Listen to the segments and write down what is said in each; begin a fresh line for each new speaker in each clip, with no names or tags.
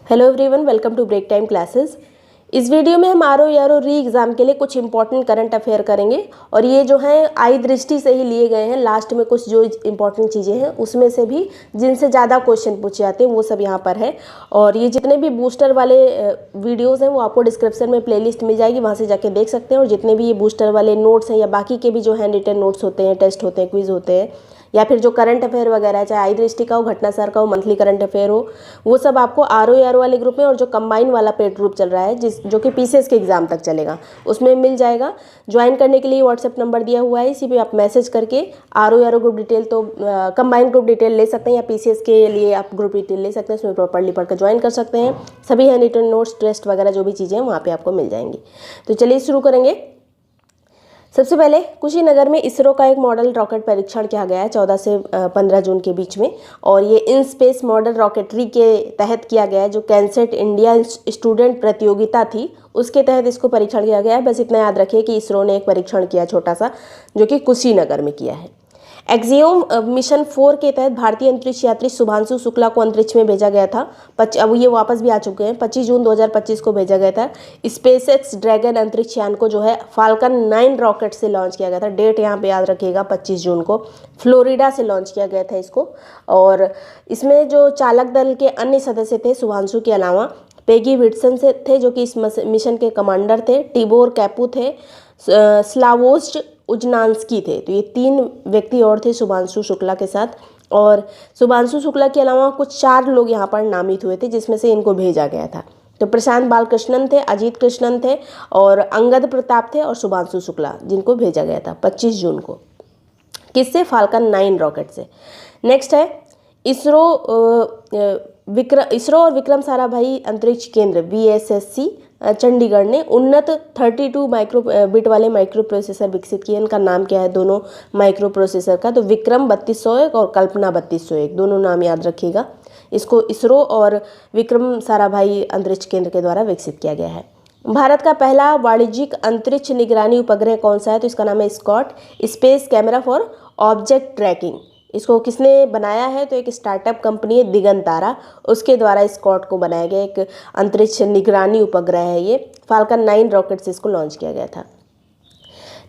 Hello everyone, welcome to break time classes. इस video में हम आरओ री एग्ज़ाम के लिए कुछ इंपॉर्टेंट करंट अफेयर करेंगे और ये जो हैं आई दृष्टि से ही लिए गए हैं। लास्ट में कुछ जो इंपॉर्टेंट चीज़ें हैं उसमें से भी जिनसे ज़्यादा क्वेश्चन पूछे जाते हैं वो सब यहाँ पर है। और ये जितने भी बूस्टर वाले वीडियोज़ हैं वो आपको डिस्क्रिप्शन में प्लेलिस्ट मिल जाएगी, वहाँ से जाके देख सकते हैं। और जितने भी ये बूस्टर वाले नोट्स हैं या बाकी के भी जो हैंड रिटन नोट्स होते हैं, टेस्ट होते हैं, क्विज होते हैं, या फिर जो करंट अफेयर वगैरह है, चाहे आई दृष्टि का हो, घटना सर का हो, मंथली करंट अफेयर हो, वो सब आपको आरओ वाले ग्रुप में और जो कंबाइन वाला पेड ग्रुप चल रहा है जो कि पीसीएस के एग्जाम तक चलेगा उसमें मिल जाएगा। ज्वाइन करने के लिए व्हाट्सएप नंबर दिया हुआ है, इसी पे आप मैसेज करके आरओ ग्रुप डिटेल तो कंबाइन ग्रुप डिटेल ले सकते हैं या पीसीएस के लिए आप ग्रुप डिटेल ले सकते हैं, उसमें प्रॉपर्ली पढ़कर ज्वाइन कर सकते हैं। सभी हैंड रिटन नोट्स, टेस्ट वगैरह जो भी चीज़ें हैं वहाँ पर आपको मिल जाएंगी। तो चलिए शुरू करेंगे। सबसे पहले कुशीनगर में इसरो का एक मॉडल रॉकेट परीक्षण किया गया है 14 से 15 जून के बीच में, और ये इन स्पेस मॉडल रॉकेटरी के तहत किया गया है। जो कैंसेट इंडिया स्टूडेंट प्रतियोगिता थी उसके तहत इसको परीक्षण किया गया है। बस इतना याद रखिए कि इसरो ने एक परीक्षण किया छोटा सा, जो कि कुशीनगर में किया है। एक्सियोम मिशन 4 के तहत भारतीय अंतरिक्ष यात्री शुभांशु शुक्ला को अंतरिक्ष में भेजा गया था। अब ये वापस भी आ चुके हैं। 25 जून 2025 को भेजा गया था। स्पेसएक्स ड्रैगन अंतरिक्ष यान को जो है फाल्कन 9 रॉकेट से लॉन्च किया गया था। डेट यहाँ पे याद रखिएगा, 25 जून को फ्लोरिडा से लॉन्च किया गया था इसको। और इसमें जो चालक दल के अन्य सदस्य थे शुभांशु के अलावा पेगी विटसन से थे, जो कि इस मिशन के कमांडर थे। टिबोर कैपू थे, स्लावोस्ट उजनान्स्की थे। तो ये 3 व्यक्ति और थे शुभांशु शुक्ला के साथ। और शुभांशु शुक्ला के अलावा कुछ 4 लोग यहाँ पर नामित हुए थे जिसमें से इनको भेजा गया था। तो प्रशांत बालकृष्णन थे, अजीत कृष्णन थे और अंगद प्रताप थे और शुभांशु शुक्ला, जिनको भेजा गया था 25 जून को। किससे? फाल्कन 9 रॉकेट से। नेक्स्ट है इसरो और विक्रम साराभाई अंतरिक्ष केंद्र VSSC चंडीगढ़ ने उन्नत 32 माइक्रो बिट वाले माइक्रो प्रोसेसर विकसित किए। इनका नाम क्या है दोनों माइक्रो प्रोसेसर का? तो विक्रम 3201 और कल्पना 3201, दोनों नाम याद रखिएगा। इसको इसरो और विक्रम साराभाई अंतरिक्ष केंद्र के द्वारा विकसित किया गया है। भारत का पहला वाणिज्यिक अंतरिक्ष निगरानी उपग्रह कौन सा है? तो इसका नाम है Scott space camera for object tracking. इसको किसने बनाया है? तो एक स्टार्टअप कंपनी है दिगंतारा, उसके द्वारा स्कॉट को बनाया गया एक अंतरिक्ष निगरानी उपग्रह है। ये फाल्कन 9 रॉकेट से इसको लॉन्च किया गया था।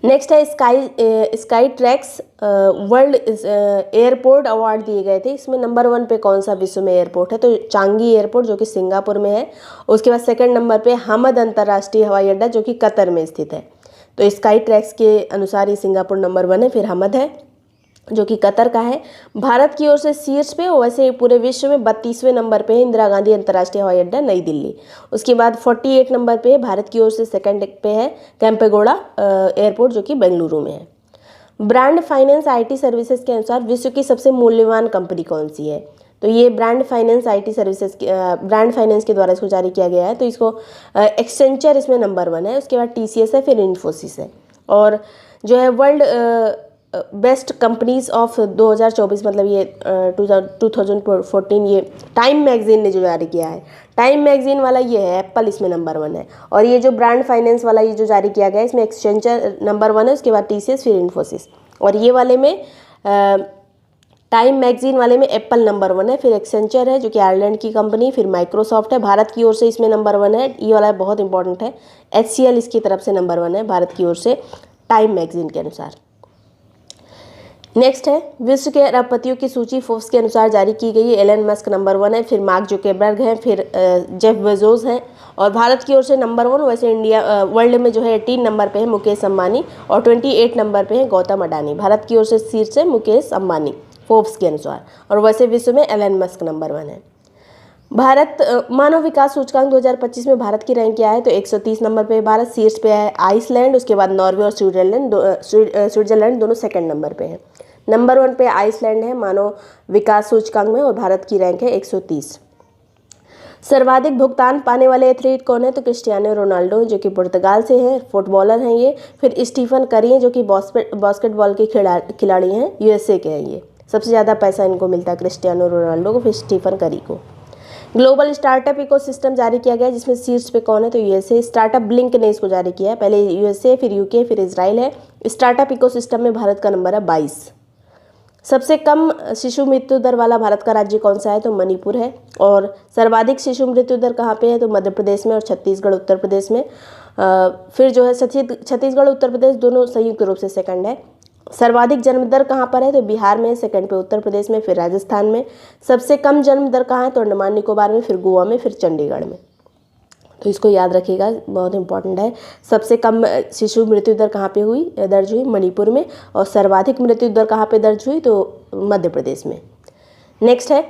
नेक्स्ट है sky tracks world airport award दिए गए थे। इसमें नंबर 1 पे कौन सा विश्व में एयरपोर्ट है? तो चांगी एयरपोर्ट, जो कि सिंगापुर में है। उसके बाद सेकंड नंबर पे हमद अंतर्राष्ट्रीय हवाई अड्डा, जो कि कतर में स्थित है। तो स्काई ट्रैक्स के अनुसार ये सिंगापुर नंबर 1 है, फिर हमद है जो कि कतर का है। भारत की ओर से शीर्ष पे, वैसे पूरे विश्व में 32वें नंबर पे है इंदिरा गांधी अंतर्राष्ट्रीय हवाई अड्डा नई दिल्ली। उसके बाद 48 नंबर पे है भारत की ओर से सेकंड पे है केम्पेगौड़ा एयरपोर्ट, जो कि बेंगलुरु में है। ब्रांड फाइनेंस IT सर्विसेज के अनुसार विश्व की सबसे मूल्यवान कंपनी कौन सी है? तो ये brand finance IT services brand finance के द्वारा इसको जारी किया गया है। तो इसको एक्सेंचर इसमें नंबर 1 है, उसके बाद TCS है, फिर इन्फोसिस है। और जो है वर्ल्ड बेस्ट कंपनीज ऑफ 2024, मतलब ये 2014, ये टाइम मैगजीन ने जो जारी किया है। टाइम मैगजीन वाला ये है, एप्पल इसमें नंबर 1 है। और ये जो ब्रांड फाइनेंस वाला ये जो जारी किया गया है, इसमें एक्सचेंजर नंबर 1 है, उसके बाद TCS, फिर इन्फोसिस। और ये वाले में टाइम मैगजीन वाले में एप्पल नंबर 1 है, फिर एक्सेंचर है जो कि आयरलैंड की कंपनी, फिर माइक्रोसॉफ्ट है। भारत की ओर से इसमें नंबर 1 है, ये वाला बहुत इंपॉर्टेंट है। HCL इसकी तरफ से नंबर 1 है भारत की ओर से टाइम मैगजीन के अनुसार। नेक्स्ट है विश्व के अरबपतियों की सूची फोर्ब्स के अनुसार जारी की गई है। एलन मस्क नंबर 1 है, फिर मार्क जुकरबर्ग है, फिर जेफ बेजोस हैं। और भारत की ओर से नंबर 1, वैसे इंडिया वर्ल्ड में जो है 18 नंबर पे है मुकेश अंबानी और 28 नंबर पे है गौतम अडानी। भारत की ओर से शीर्ष है मुकेश अंबानी फोर्ब्स के अनुसार, और वैसे विश्व में एलन मस्क नंबर 1 है। भारत मानव विकास सूचकांक 2025 में भारत की रैंक क्या है? तो 130 नंबर पे भारत। शीर्ष पे है आइसलैंड, उसके बाद नॉर्वे और स्विट्जरलैंड दोनों सेकंड नंबर पे हैं। नंबर 1 पे आइसलैंड है मानव विकास सूचकांक में, और भारत की रैंक है 130। सर्वाधिक भुगतान पाने वाले एथलीट कौन है? तो क्रिस्टियानो रोनाल्डो, जो कि पुर्तगाल से हैं, फुटबॉलर हैं ये। फिर स्टीफन करी हैं, जो कि बास्केटबॉल के खिलाड़ी हैं, USA के हैं ये। सबसे ज़्यादा पैसा इनको मिलता है क्रिस्टियानो रोनाल्डो को, फिर स्टीफन करी को। ग्लोबल स्टार्टअप इकोसिस्टम जारी किया गया है, जिसमें शीर्ष पे कौन है? तो USA। स्टार्टअप ब्लिंक ने इसको जारी किया है। पहले USA, फिर UK, फिर इजराइल है। स्टार्टअप इकोसिस्टम में भारत का नंबर है 22। सबसे कम शिशु मृत्यु दर वाला भारत का राज्य कौन सा है? तो मणिपुर है। और सर्वाधिक शिशु मृत्यु दर कहाँ पे है? तो मध्य प्रदेश में और छत्तीसगढ़ उत्तर प्रदेश में। फिर जो है छत्तीसगढ़ उत्तर प्रदेश दोनों संयुक्त रूप से सेकंड है। सर्वाधिक जन्म दर कहाँ पर है? तो बिहार में, सेकंड पे उत्तर प्रदेश में, फिर राजस्थान में। सबसे कम जन्म दर कहाँ है? तो अंडमान निकोबार में, फिर गोवा में, फिर चंडीगढ़ में। तो इसको याद रखिएगा, बहुत इंपॉर्टेंट है। सबसे कम शिशु मृत्यु दर कहाँ पे दर्ज हुई? मणिपुर में। और सर्वाधिक मृत्यु दर कहाँ पे दर्ज हुई? तो मध्य प्रदेश में। नेक्स्ट है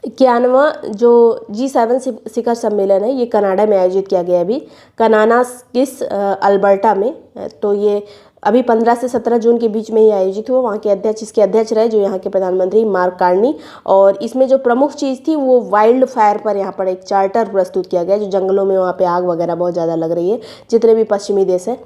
91वां जो G7 शिखर सम्मेलन है, ये कनाडा में आयोजित किया गया अभी, कनानास्किस अल्बर्टा में। तो ये अभी 15 से 17 जून के बीच में ही आयोजित हुआ। वहाँ के अध्यक्ष, इसके अध्यक्ष रहे जो यहाँ के प्रधानमंत्री मार्क कार्नी। और इसमें जो प्रमुख चीज़ थी वो वाइल्ड फायर पर यहाँ पर एक चार्टर प्रस्तुत किया गया, जो जंगलों में वहाँ पे आग वगैरह बहुत ज़्यादा लग रही है, जितने भी पश्चिमी देश हैं।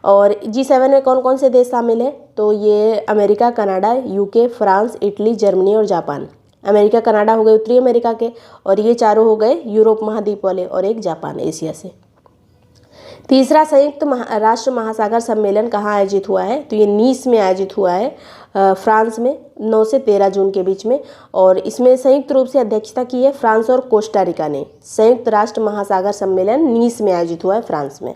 और G7 में कौन कौन से देश शामिल हैं? तो ये America, Canada, UK, France, Italy, Germany और जापान। अमेरिका, कनाडा हो गए उत्तरी अमेरिका के, और ये चारों हो गए यूरोप महाद्वीप वाले, और एक जापान एशिया से। तीसरा संयुक्त राष्ट्र महासागर सम्मेलन कहाँ आयोजित हुआ है? तो ये नीस में आयोजित हुआ है, फ्रांस में, 9 से 13 जून के बीच में। और इसमें संयुक्त रूप से अध्यक्षता की है फ्रांस और कोस्टा रिका ने। संयुक्त राष्ट्र महासागर सम्मेलन नीस में आयोजित हुआ है, फ्रांस में।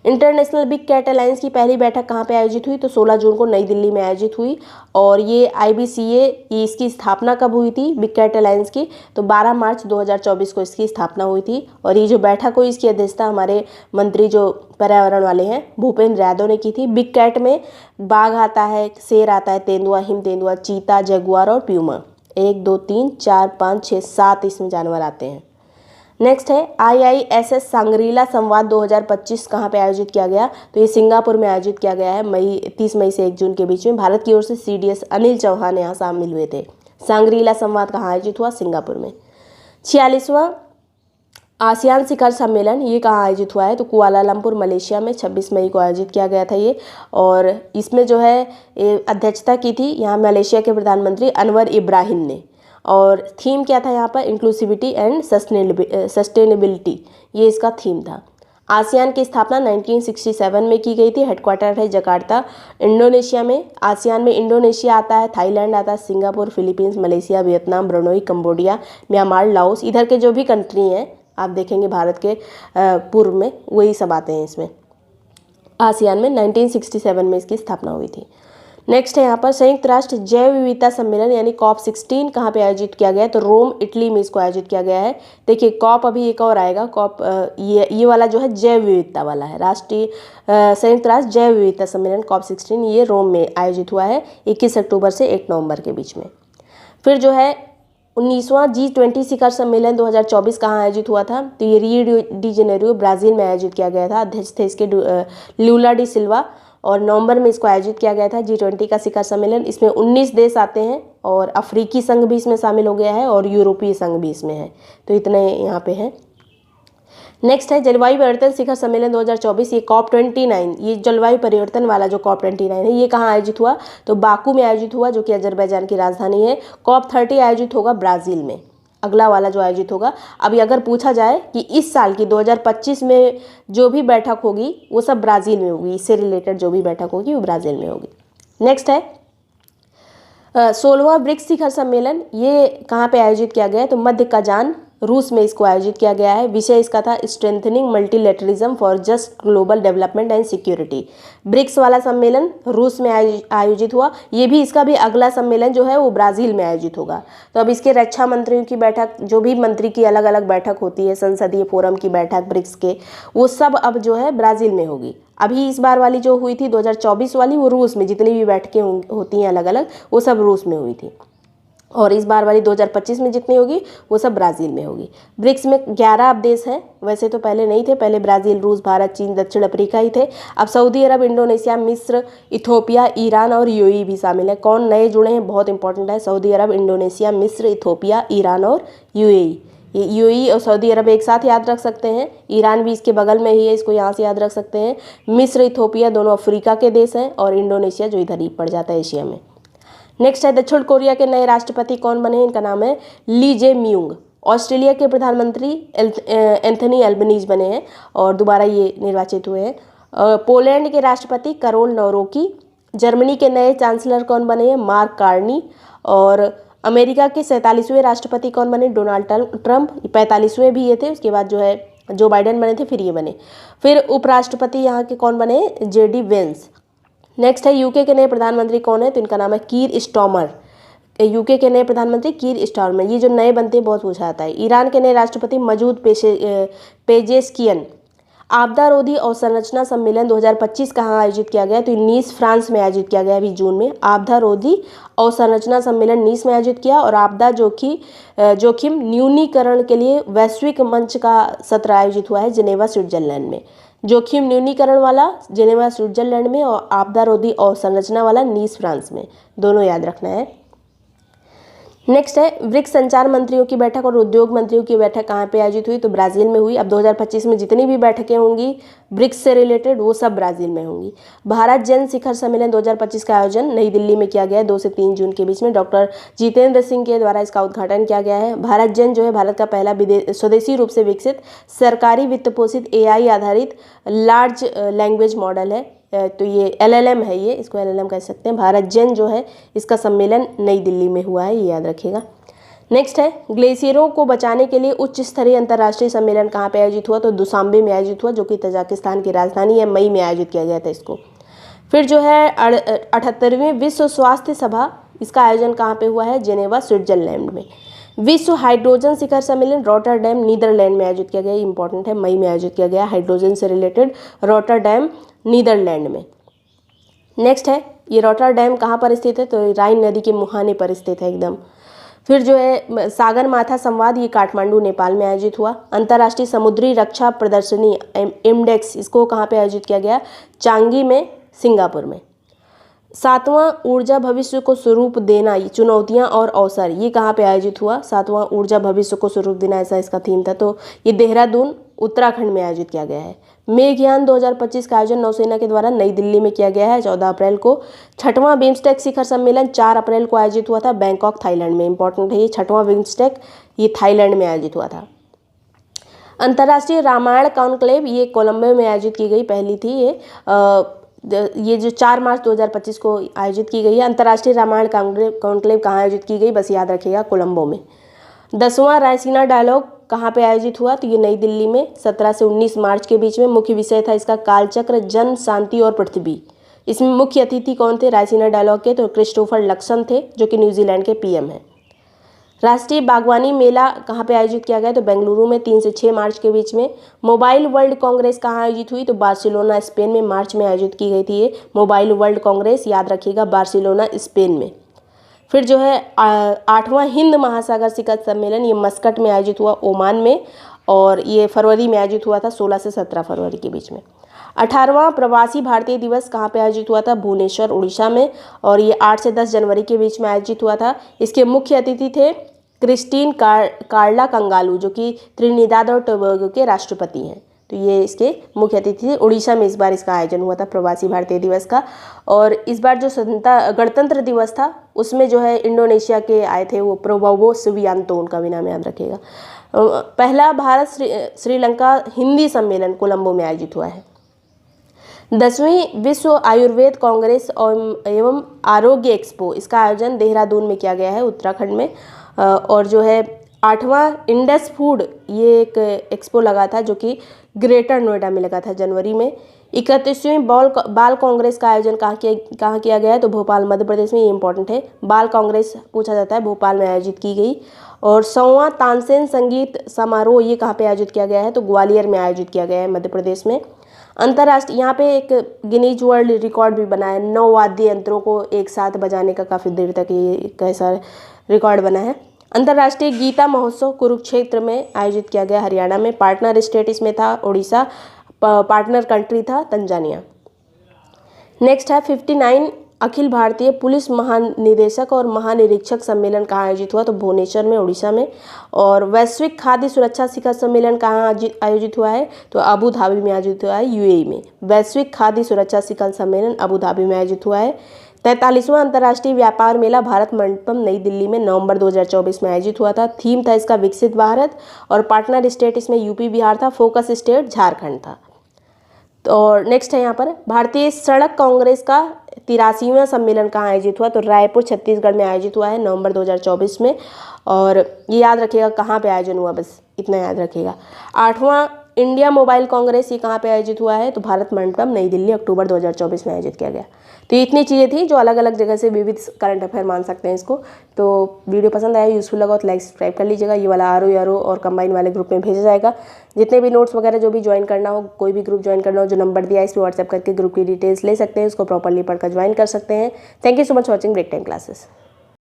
इंटरनेशनल बिग कैट अलायंस की पहली बैठक कहाँ पे आयोजित हुई? तो 16 जून को नई दिल्ली में आयोजित हुई। और ये IBCA, इसकी स्थापना कब हुई थी बिग कैट अलायंस की? तो 12 मार्च 2024 को इसकी स्थापना हुई थी। और ये जो बैठक हुई, इसकी अध्यक्षता हमारे मंत्री जो पर्यावरण वाले हैं भूपेंद्र यादव ने की थी। बिग कैट में बाघ आता है, शेर आता है, तेंदुआ, हिम तेंदुआ, चीता, जगुआर और प्यूमा। 1 2 3 4 5 6 7 इसमें जानवर आते हैं। नेक्स्ट है IISS सांग्रीला संवाद 2025 कहाँ पे आयोजित किया गया? तो ये सिंगापुर में आयोजित किया गया है, 30 मई से 1 जून के बीच में। भारत की ओर से CDS अनिल चौहान यहाँ शामिल हुए थे। सांग्रीला संवाद कहाँ आयोजित हुआ? सिंगापुर में। 46वां आसियान शिखर सम्मेलन ये कहाँ आयोजित हुआ है? तो कुआलालंपुर मलेशिया में 26 मई को आयोजित किया गया था ये। और इसमें जो है अध्यक्षता की थी यहाँ मलेशिया के प्रधानमंत्री अनवर इब्राहिम ने। और थीम क्या था यहाँ पर? इंक्लूसिविटी एंड सस्टेनेबिलिटी, ये इसका थीम था। आसियान की स्थापना 1967 में की गई थी। हेडक्वार्टर है जकार्ता, इंडोनेशिया में। आसियान में इंडोनेशिया आता है, थाईलैंड आता है, Singapore, Philippines, Malaysia, Vietnam, Brunei, Cambodia, Myanmar, Laos, इधर के जो भी कंट्री हैं आप देखेंगे भारत के पूर्व में, वही सब आते हैं इसमें। आसियान में 1967 में इसकी स्थापना हुई थी। नेक्स्ट है यहाँ पर संयुक्त राष्ट्र जैव विविधता सम्मेलन यानी COP16 कहाँ पे आयोजित किया गया है? तो रोम, इटली में इसको आयोजित किया गया है। देखिए COP अभी एक और आएगा, COP ये वाला जो है जैव विविधता वाला है। राष्ट्रीय संयुक्त राष्ट्र जैव विविधता सम्मेलन COP16 ये रोम में आयोजित हुआ है 21 अक्टूबर से 1 नवंबर के बीच में। फिर जो है 19वां G20 शिखर सम्मेलन 2024 कहाँ आयोजित हुआ था? तो ये रियो डी जेनेरियो ब्राज़ील में आयोजित किया गया था। अध्यक्ष थे इसके लूला डी सिल्वा। और नवंबर में इसको आयोजित किया गया था G20 का शिखर सम्मेलन। इसमें 19 देश आते हैं, और अफ्रीकी संघ भी इसमें शामिल हो गया है, और यूरोपीय संघ भी इसमें है। तो इतने यहाँ पे हैं। नेक्स्ट है जलवायु परिवर्तन शिखर सम्मेलन 2024, ये COP29, ये जलवायु परिवर्तन वाला जो COP29 है ये कहाँ आयोजित हुआ? तो बाकू में आयोजित हुआ, जो कि अजरबैजान की राजधानी है। COP30 आयोजित होगा ब्राज़ील में, अगला वाला जो आयोजित होगा। अभी अगर पूछा जाए कि इस साल की 2025 में जो भी बैठक होगी वो सब ब्राज़ील में होगी, इससे रिलेटेड जो भी बैठक होगी वो ब्राज़ील में होगी। नेक्स्ट है 16वां ब्रिक्स शिखर सम्मेलन, ये कहाँ पे आयोजित किया गया है? तो मध्य कजान, रूस में इसको आयोजित किया गया है। विषय इसका था strengthening multilateralism for just global development and security. BRICS वाला सम्मेलन रूस में आयोजित हुआ। ये भी इसका भी अगला सम्मेलन जो है वो ब्राज़ील में आयोजित होगा। तो अब इसके रक्षा मंत्रियों की बैठक, जो भी मंत्री की अलग अलग बैठक होती है, संसदीय फोरम की बैठक ब्रिक्स के, वो सब अब जो है ब्राज़ील में होगी। अभी इस बार वाली जो हुई थी 2024 वाली, वो रूस में, जितनी भी बैठकें होती हैं अलग अलग, वो सब रूस में हुई थी। और इस बार वाली 2025 में जितनी होगी वो सब ब्राज़ील में होगी। ब्रिक्स में 11 अब देश हैं, वैसे तो पहले नहीं थे, पहले ब्राज़ील, रूस, भारत, चीन, दक्षिण अफ्रीका ही थे। अब सऊदी अरब, इंडोनेशिया, मिस्र, इथोपिया, ईरान और UAE भी शामिल है। कौन नए जुड़े हैं? बहुत इंपॉर्टेंट है। सऊदी अरब, इंडोनेशिया, मिस्र, इथोपिया, ईरान और UAE। ये UAE और सऊदी अरब एक साथ याद रख सकते हैं। ईरान भी इसके बगल में ही है, इसको यहाँ से याद रख सकते हैं। मिस्र, इथोपिया दोनों अफ्रीका के देश हैं, और इंडोनेशिया जो इधर ही पड़ जाता है एशिया में। नेक्स्ट है दक्षिण कोरिया के नए राष्ट्रपति कौन बने? इनका नाम है ली जे म्यूंग। ऑस्ट्रेलिया के प्रधानमंत्री एंथनी एल्बनीज बने हैं, और दोबारा ये निर्वाचित हुए हैं। पोलैंड के राष्ट्रपति करोल नौरोकी। जर्मनी के नए चांसलर कौन बने हैं? Mark Carney. और अमेरिका के 47वें राष्ट्रपति कौन बने? Donald Trump. 45वें भी ये थे, उसके बाद जो है जो बाइडेन बने थे, फिर ये बने। फिर उपराष्ट्रपति यहाँ के कौन बने? JD Vance. नेक्स्ट है यूके के नए प्रधानमंत्री कौन है? तो इनका नाम है कीर स्टारमर। यूके के नए प्रधानमंत्री कीर स्टारमर। ये जो नए बनते हैं बहुत पूछा जाता है। ईरान के नए राष्ट्रपति मसूद पेजेस्कियन। आपदा रोधी अवसंरचना सम्मेलन 2025 कहाँ आयोजित किया गया? तो नीस फ्रांस में आयोजित किया गया अभी जून में। आपदा रोधी अवसंरचना सम्मेलन नीस में आयोजित किया। और आपदा जोखिम न्यूनीकरण के लिए वैश्विक मंच का सत्र आयोजित हुआ है जिनेवा स्विट्जरलैंड में। जोखिम न्यूनीकरण वाला जिनेवा स्विट्जरलैंड में और आपदा रोधी अवसंरचना वाला नीस फ्रांस में, दोनों याद रखना है। नेक्स्ट है ब्रिक्स संचार मंत्रियों की बैठक और उद्योग मंत्रियों की बैठक कहाँ पे आयोजित हुई? तो ब्राज़ील में हुई। अब 2025 में जितनी भी बैठकें होंगी ब्रिक्स से रिलेटेड वो सब ब्राज़ील में होंगी। भारत जन शिखर सम्मेलन 2025 का आयोजन नई दिल्ली में किया गया है 2 से 3 जून के बीच में। डॉक्टर जितेंद्र सिंह के द्वारा इसका उद्घाटन किया गया है। भारत जन जो है भारत का पहला स्वदेशी रूप से विकसित सरकारी वित्त पोषित AI आधारित लार्ज लैंग्वेज मॉडल है। तो ये LLM है, ये इसको LLM कह सकते हैं। भारत जन जो है इसका सम्मेलन नई दिल्ली में हुआ है, ये याद रखिएगा। नेक्स्ट है ग्लेशियरों को बचाने के लिए उच्च स्तरीय अंतर्राष्ट्रीय सम्मेलन कहाँ पे आयोजित हुआ? तो दुशांबे में आयोजित हुआ, जो कि तजाकिस्तान की राजधानी है। मई में आयोजित किया गया था इसको। फिर जो है 78वीं विश्व स्वास्थ्य सभा, इसका आयोजन कहाँ पे हुआ है? जेनेवा स्विट्जरलैंड में। विश्व हाइड्रोजन शिखर सम्मेलन रॉटरडैम नीदरलैंड में आयोजित किया गया, इंपॉर्टेंट है, मई में आयोजित किया गया हाइड्रोजन से रिलेटेड रॉटरडैम नीदरलैंड में। नेक्स्ट है ये रॉटरडैम कहाँ पर स्थित है? तो राइन नदी के मुहाने पर स्थित है एकदम। फिर जो है सागर माथा संवाद, ये काठमांडू नेपाल में आयोजित हुआ। अंतर्राष्ट्रीय समुद्री रक्षा प्रदर्शनी IMDEX, इसको कहाँ पे आयोजित किया गया? चांगी में, सिंगापुर में। 7वां ऊर्जा भविष्य को स्वरूप देना, ये चुनौतियां और अवसर, ये कहाँ पे आयोजित हुआ? 7वां ऊर्जा भविष्य को स्वरूप देना, ऐसा इसका थीम था। तो ये देहरादून उत्तराखंड में आयोजित किया गया है। मेघयान 2025 का आयोजन नौसेना के द्वारा नई दिल्ली में किया गया है 14 अप्रैल को। 6वां बिम्स्टेक शिखर सम्मेलन 4 अप्रैल को आयोजित हुआ था बैंकॉक, थाईलैंड में। इंपॉर्टेंट है ये 6वां बिम्स्टेक, ये थाईलैंड में आयोजित हुआ था। अंतर्राष्ट्रीय रामायण कॉन्क्लेव, ये कोलंबो में आयोजित की गई, पहली थी ये जो 4 मार्च 2025 को आयोजित की गई है। अंतर्राष्ट्रीय रामायण कॉन्क्लेव कहाँ आयोजित की गई? बस याद रखिएगा, कोलंबो में। 10वां रायसीना डायलॉग कहाँ पे आयोजित हुआ? तो ये नई दिल्ली में 17 से 19 मार्च के बीच में। मुख्य विषय था इसका कालचक्र, जन, शांति और पृथ्वी। इसमें मुख्य अतिथि कौन थे रायसीना डायलॉग के? तो क्रिस्टोफर लक्सन थे, जो कि न्यूजीलैंड के PM हैं। राष्ट्रीय बागवानी मेला कहाँ पे आयोजित किया गया? तो बेंगलुरु में 3 से 6 मार्च के बीच में। मोबाइल वर्ल्ड कांग्रेस कहाँ आयोजित हुई? तो बार्सिलोना, स्पेन में मार्च में आयोजित की गई थी ये मोबाइल वर्ल्ड कांग्रेस, याद रखिएगा, बार्सिलोना, स्पेन में। फिर जो है 8वां हिंद महासागर शिखर सम्मेलन, ये मस्कट में आयोजित हुआ, ओमान में, और ये फरवरी में आयोजित हुआ था, 16 से 17 फरवरी के बीच में। 18वां प्रवासी भारतीय दिवस कहाँ पे आयोजित हुआ था? भुवनेश्वर, उड़ीसा में, और ये 8 से 10 जनवरी के बीच में आयोजित हुआ था। इसके मुख्य अतिथि थे क्रिस्टीन कार्ला कंगालू, जो कि त्रिनिदाद और टोबैगो के राष्ट्रपति हैं। तो ये इसके मुख्य अतिथि थे। उड़ीसा में इस बार इसका आयोजन हुआ था प्रवासी भारतीय दिवस का। और इस बार जो गणतंत्र दिवस था उसमें जो है इंडोनेशिया के आए थे, वो प्रोबोवो सुबियांतो, उनका भी नाम याद रखिएगा। पहला भारत श्रीलंका हिंदी सम्मेलन कोलंबो में आयोजित हुआ है। 10वीं विश्व आयुर्वेद कांग्रेस एवं आरोग्य एक्सपो, इसका आयोजन देहरादून में किया गया है, उत्तराखंड में। और जो है 8वां इंडस फूड, ये एक एक्सपो लगा था जो कि ग्रेटर नोएडा में लगा था जनवरी में। 31वीं बाल कांग्रेस का आयोजन कहाँ किया गया है? तो भोपाल, मध्य प्रदेश में। ये इंपॉर्टेंट है, बाल कांग्रेस पूछा जाता है, भोपाल में आयोजित की गई। और 100वां तानसेन संगीत समारोह, ये कहाँ पे आयोजित किया गया है? तो ग्वालियर में आयोजित किया गया है, मध्य प्रदेश में। अंतर्राष्ट्रीय, यहाँ पे एक गिनीज वर्ल्ड रिकॉर्ड भी बना है, 9 वाद्य यंत्रों को एक साथ बजाने का, काफ़ी देर तक ये कैसा रिकॉर्ड बना है। अंतर्राष्ट्रीय गीता महोत्सव कुरुक्षेत्र में आयोजित किया गया, हरियाणा में। पार्टनर स्टेट इसमें था उड़ीसा, पार्टनर कंट्री था तंजानिया। नेक्स्ट है 59 अखिल भारतीय पुलिस महानिदेशक और महानिरीक्षक सम्मेलन कहाँ आयोजित हुआ? तो भुवनेश्वर में, उड़ीसा में। और वैश्विक खाद्य सुरक्षा शिखर सम्मेलन कहाँ आयोजित हुआ है? तो अबू धाबी में आयोजित हुआ है, UAE में। वैश्विक खाद्य सुरक्षा शिखर सम्मेलन अबू धाबी में आयोजित हुआ है। 43वां अंतर्राष्ट्रीय व्यापार मेला भारत मंडपम नई दिल्ली में नवंबर 2024 में आयोजित हुआ था। थीम था इसका विकसित भारत, और पार्टनर स्टेट इसमें UP बिहार था, फोकस स्टेट झारखंड था। और नेक्स्ट है यहाँ पर भारतीय सड़क कांग्रेस का 83वां सम्मेलन कहाँ आयोजित हुआ, तो रायपुर छत्तीसगढ़ में आयोजित हुआ है नवंबर 2024 में। और ये याद रखिएगा कहाँ पे आयोजन हुआ, बस इतना याद रखिएगा। 8वां इंडिया मोबाइल कांग्रेस ये कहाँ पे आयोजित हुआ है, तो भारत मंडपम नई दिल्ली अक्टूबर 2024 में आयोजित किया गया। तो ये इतनी चीज़ें थी जो अलग अलग जगह से विविध करंट अफेयर मान सकते हैं इसको। तो वीडियो पसंद आया, यूज़फुल लगा तो लाइक सब्सक्राइब कर लीजिएगा। ये वाला आरओ और कंबाइन वाले ग्रुप में भेजा जाएगा। जितने भी नोट्स वगैरह जो भी ज्वाइन करना हो, कोई भी ग्रुप ज्वाइन करना हो, जो नंबर दिया है इस पर व्हाट्सएप करके ग्रुप की डिटेल्स ले सकते हैं, उसको प्रॉपरली पढ़कर ज्वाइन कर सकते हैं। Thank you so much watching break time classes.